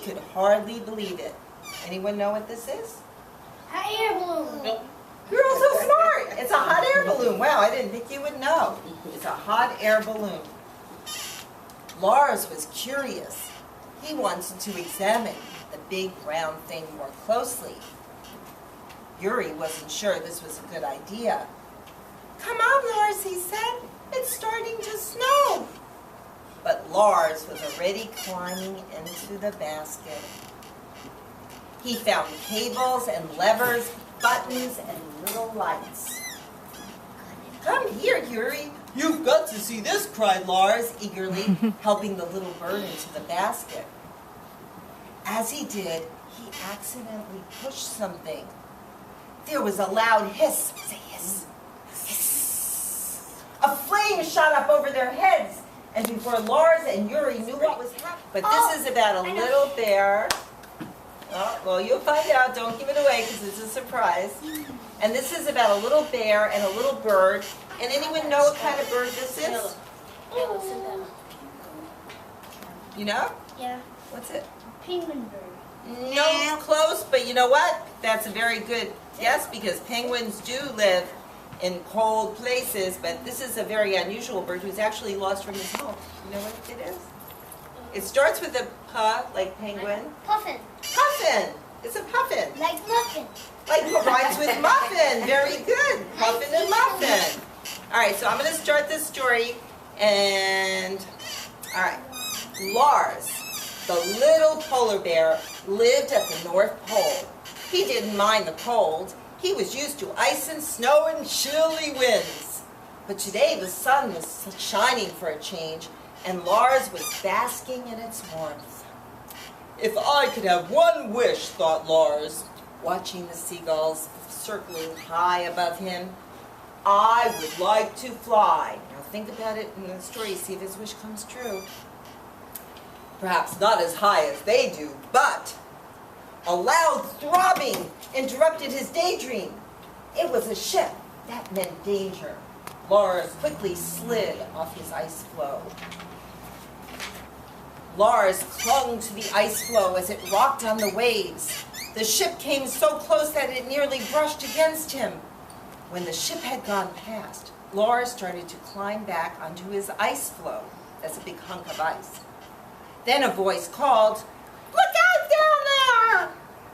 could hardly believe it. Anyone know what this is? Hot air balloon. Nope. You're all so smart. It's a hot air balloon. Wow, I didn't think you would know. It's a hot air balloon. Lars was curious. He wanted to examine the big round thing more closely. Yuri wasn't sure this was a good idea. "Come on, Lars," he said. "It's starting to snow." But Lars was already climbing into the basket. He found cables and levers, buttons, and little lights. "Come here, Yuri. You've got to see this," cried Lars eagerly, helping the little bird into the basket. As he did, he accidentally pushed something. There was a loud hiss. Say hiss. Hiss. A flame shot up over their heads, and before Lars and Yuri knew what was happening. But this is about a little bear. Oh, well, you'll find out. Don't give it away because it's a surprise. And this is about a little bear and a little bird. And anyone know what kind of bird this is? You know? Yeah. What's it? Penguin bird. No, close, but you know what? That's a very good guess because penguins do live in cold places, but this is a very unusual bird who's actually lost from his home. You know what it is? It starts with a P, like penguin. Puffin. Puffin! It's a puffin. Like muffin. Like rhymes with muffin. Very good. Puffin and muffin. All right, so I'm going to start this story, and all right. Lars, the little polar bear, lived at the North Pole. He didn't mind the cold. He was used to ice and snow and chilly winds. But today the sun was shining for a change, and Lars was basking in its warmth. "If I could have one wish," thought Lars, watching the seagulls circling high above him, "I would like to fly." Now think about it in the story, see if his wish comes true. Perhaps not as high as they do, but a loud throbbing interrupted his daydream. It was a ship. That meant danger. Lars quickly slid off his ice floe. Lars clung to the ice floe as it rocked on the waves. The ship came so close that it nearly brushed against him. When the ship had gone past, Lars started to climb back onto his ice floe. That's a big hunk of ice. Then a voice called, "Look out down there!"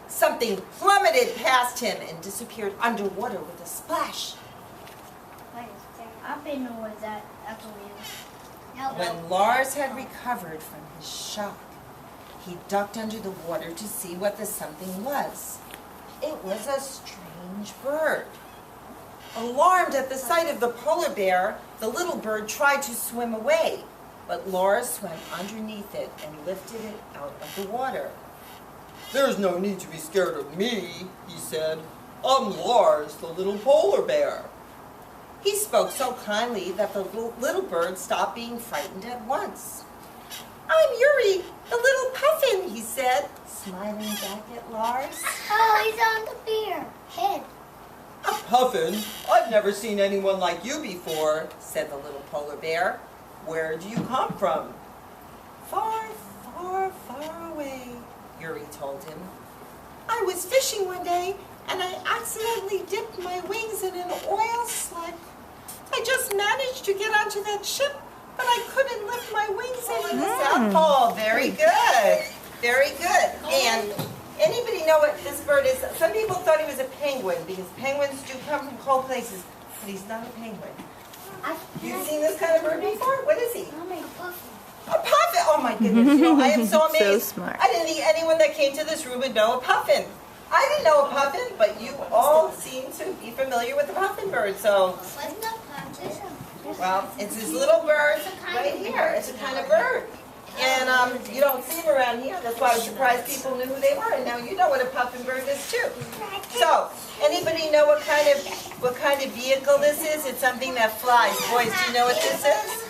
Something plummeted past him and disappeared underwater with a splash. Wait a second. I didn't know what that means. When Lars had recovered from his shock, he ducked under the water to see what the something was. It was a strange bird. Alarmed at the sight of the polar bear, the little bird tried to swim away, but Lars swam underneath it and lifted it out of the water. "There's no need to be scared of me," he said. "I'm Lars, the little polar bear." He spoke so kindly that the little bird stopped being frightened at once. "I'm Yuri, the little puffin," he said, smiling back at Lars. Oh, he's on the bear head. "A puffin? I've never seen anyone like you before," said the little polar bear. "Where do you come from?" "Far, far, far away," Yuri told him. "I was fishing one day and I accidentally dipped my wings in an oil slick. I just managed to get onto that ship, but I couldn't lift my wings into the South Pole." Very good. Very good. And anybody know what this bird is? Some people thought he was a penguin because penguins do come from cold places, but he's not a penguin. You've seen this kind of bird before? What is he? A puffin! Oh my goodness, you know, I am so amazed. So smart. I didn't think anyone that came to this room would know a puffin. I didn't know a puffin, but you all seem to be familiar with the puffin bird, so... Well, it's this little bird right here. It's a kind of bird. And you don't see them around here. That's why I was surprised people knew who they were. And now you know what a puffin bird is too. So, anybody know what kind of vehicle this is? It's something that flies. Boys, do you know what this is?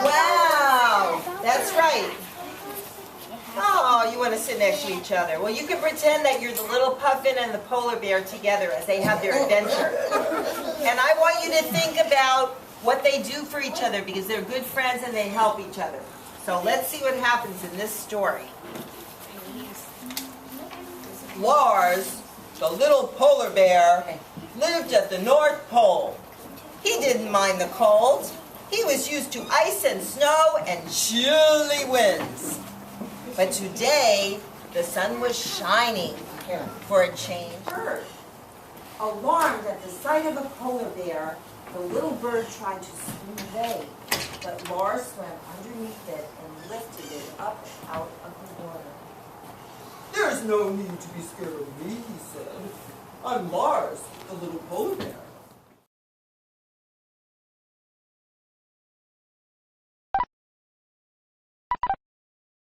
Wow, that's right. Oh, you want to sit next to each other. Well, you can pretend that you're the little puffin and the polar bear together as they have their adventure. And I want you to think about what they do for each other because they're good friends and they help each other. So let's see what happens in this story. Lars, the little polar bear, lived at the North Pole. He didn't mind the cold. He was used to ice and snow and chilly winds. But today, the sun was shining for a change. Alarmed at the sight of a polar bear, the little bird tried to swim away, but Lars swam underneath it and lifted it up out of the water. There's no need to be scared of me, he said. I'm Lars, the little polar bear.